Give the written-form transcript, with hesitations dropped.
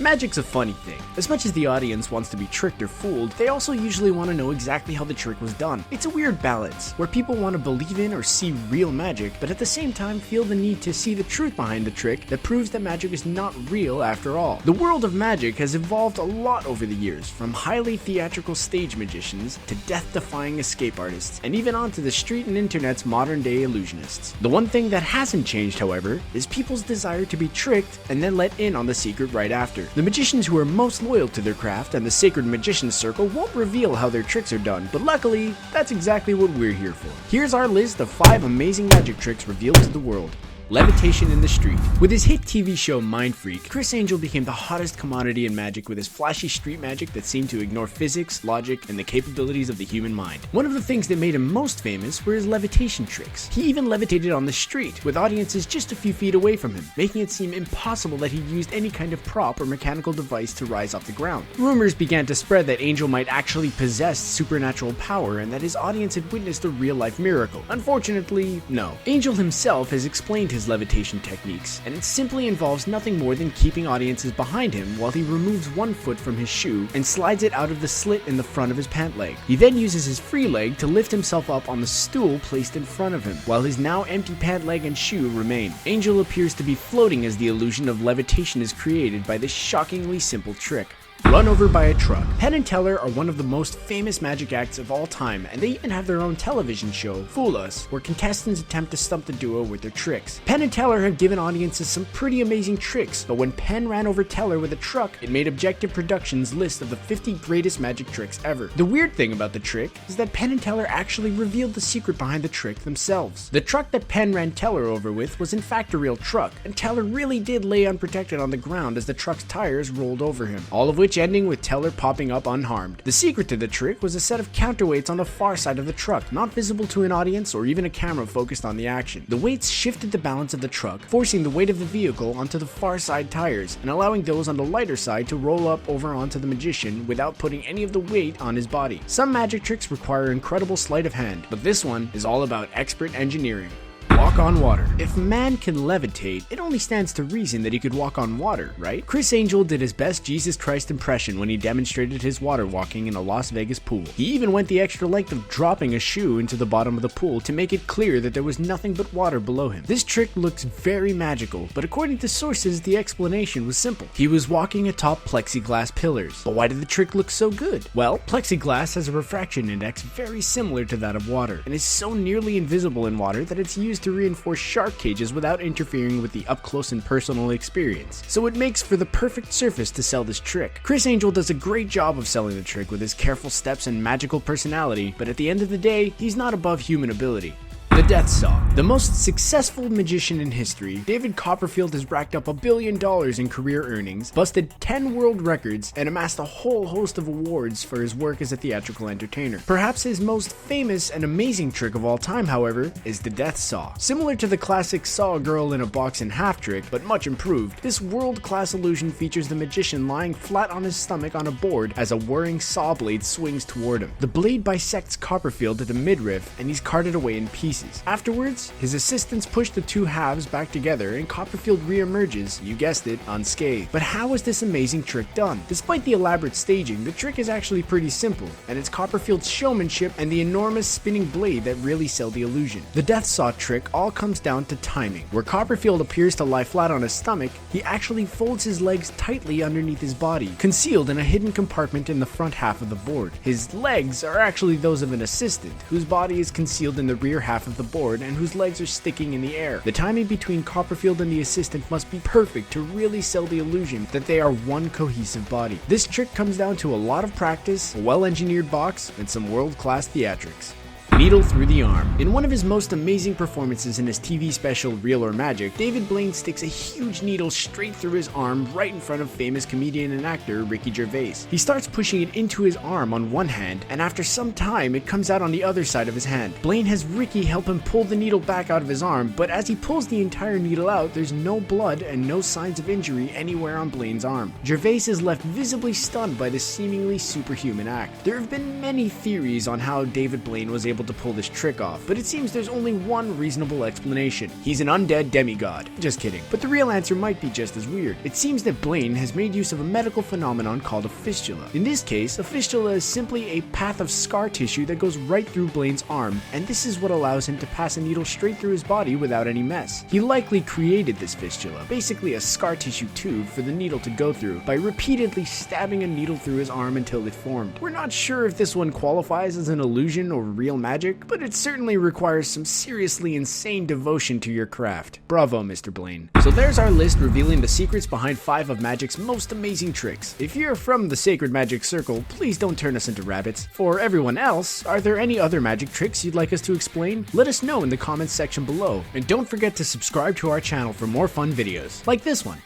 Magic's a funny thing. As much as the audience wants to be tricked or fooled, they also usually want to know exactly how the trick was done. It's a weird balance, where people want to believe in or see real magic, but at the same time feel the need to see the truth behind the trick that proves that magic is not real after all. The world of magic has evolved a lot over the years, from highly theatrical stage magicians to death-defying escape artists, and even onto the street and internet's modern-day illusionists. The one thing that hasn't changed, however, is people's desire to be tricked and then let in on the secret right after. The magicians who are most loyal to their craft and the sacred magician's circle won't reveal how their tricks are done, but luckily, that's exactly what we're here for. Here's our list of 5 amazing magic tricks revealed to the world. Levitation in the street. With his hit TV show Mind Freak, Criss Angel became the hottest commodity in magic with his flashy street magic that seemed to ignore physics, logic, and the capabilities of the human mind. One of the things that made him most famous were his levitation tricks. He even levitated on the street, with audiences just a few feet away from him, making it seem impossible that he used any kind of prop or mechanical device to rise off the ground. Rumors began to spread that Angel might actually possess supernatural power and that his audience had witnessed a real-life miracle. Unfortunately, no. Angel himself has explained his levitation techniques, and it simply involves nothing more than keeping audiences behind him while he removes one foot from his shoe and slides it out of the slit in the front of his pant leg. He then uses his free leg to lift himself up on the stool placed in front of him, while his now empty pant leg and shoe remain. Angel appears to be floating as the illusion of levitation is created by this shockingly simple trick. Run over by a truck. Penn and Teller are one of the most famous magic acts of all time, and they even have their own television show, Fool Us, where contestants attempt to stump the duo with their tricks. Penn and Teller have given audiences some pretty amazing tricks, but when Penn ran over Teller with a truck, it made Objective Productions' list of the 50 greatest magic tricks ever. The weird thing about the trick is that Penn and Teller actually revealed the secret behind the trick themselves. The truck that Penn ran Teller over with was in fact a real truck, and Teller really did lay unprotected on the ground as the truck's tires rolled over him, all of which ending with Teller popping up unharmed. The secret to the trick was a set of counterweights on the far side of the truck, not visible to an audience or even a camera focused on the action. The weights shifted the balance of the truck, forcing the weight of the vehicle onto the far side tires and allowing those on the lighter side to roll up over onto the magician without putting any of the weight on his body. Some magic tricks require incredible sleight of hand, but this one is all about expert engineering. Walk on water. If man can levitate, it only stands to reason that he could walk on water, right? Criss Angel did his best Jesus Christ impression when he demonstrated his water walking in a Las Vegas pool. He even went the extra length of dropping a shoe into the bottom of the pool to make it clear that there was nothing but water below him. This trick looks very magical, but according to sources, the explanation was simple. He was walking atop plexiglass pillars. But why did the trick look so good? Well, plexiglass has a refraction index very similar to that of water, and is so nearly invisible in water that it's used to reinforce shark cages without interfering with the up-close and personal experience. So it makes for the perfect surface to sell this trick. Criss Angel does a great job of selling the trick with his careful steps and magical personality, but at the end of the day, he's not above human ability. The Death Saw. The most successful magician in history, David Copperfield has racked up $1 billion in career earnings, busted 10 world records, and amassed a whole host of awards for his work as a theatrical entertainer. Perhaps his most famous and amazing trick of all time, however, is the Death Saw. Similar to the classic saw a girl in a box and half trick, but much improved, this world-class illusion features the magician lying flat on his stomach on a board as a whirring saw blade swings toward him. The blade bisects Copperfield at the midriff, and he's carted away in pieces. Afterwards, his assistants push the two halves back together and Copperfield re-emerges, you guessed it, unscathed. But how is this amazing trick done? Despite the elaborate staging, the trick is actually pretty simple, and it's Copperfield's showmanship and the enormous spinning blade that really sell the illusion. The Death Saw trick all comes down to timing. Where Copperfield appears to lie flat on his stomach, he actually folds his legs tightly underneath his body, concealed in a hidden compartment in the front half of the board. His legs are actually those of an assistant, whose body is concealed in the rear half of the board and whose legs are sticking in the air. The timing between Copperfield and the assistant must be perfect to really sell the illusion that they are one cohesive body. This trick comes down to a lot of practice, a well-engineered box, and some world-class theatrics. Needle through the arm. In one of his most amazing performances in his TV special Real or Magic, David Blaine sticks a huge needle straight through his arm right in front of famous comedian and actor Ricky Gervais. He starts pushing it into his arm on one hand, and after some time it comes out on the other side of his hand. Blaine has Ricky help him pull the needle back out of his arm, but as he pulls the entire needle out, there's no blood and no signs of injury anywhere on Blaine's arm. Gervais is left visibly stunned by this seemingly superhuman act. There have been many theories on how David Blaine was able able to pull this trick off, but it seems there's only one reasonable explanation. He's an undead demigod. Just kidding. But the real answer might be just as weird. It seems that Blaine has made use of a medical phenomenon called a fistula. In this case, a fistula is simply a path of scar tissue that goes right through Blaine's arm, and this is what allows him to pass a needle straight through his body without any mess. He likely created this fistula, basically a scar tissue tube for the needle to go through, by repeatedly stabbing a needle through his arm until it formed. We're not sure if this one qualifies as an illusion or real magic, but it certainly requires some seriously insane devotion to your craft. Bravo, Mr. Blaine. So there's our list revealing the secrets behind 5 of magic's most amazing tricks. If you're from the Sacred Magic Circle, please don't turn us into rabbits. For everyone else, are there any other magic tricks you'd like us to explain? Let us know in the comments section below, and don't forget to subscribe to our channel for more fun videos, like this one.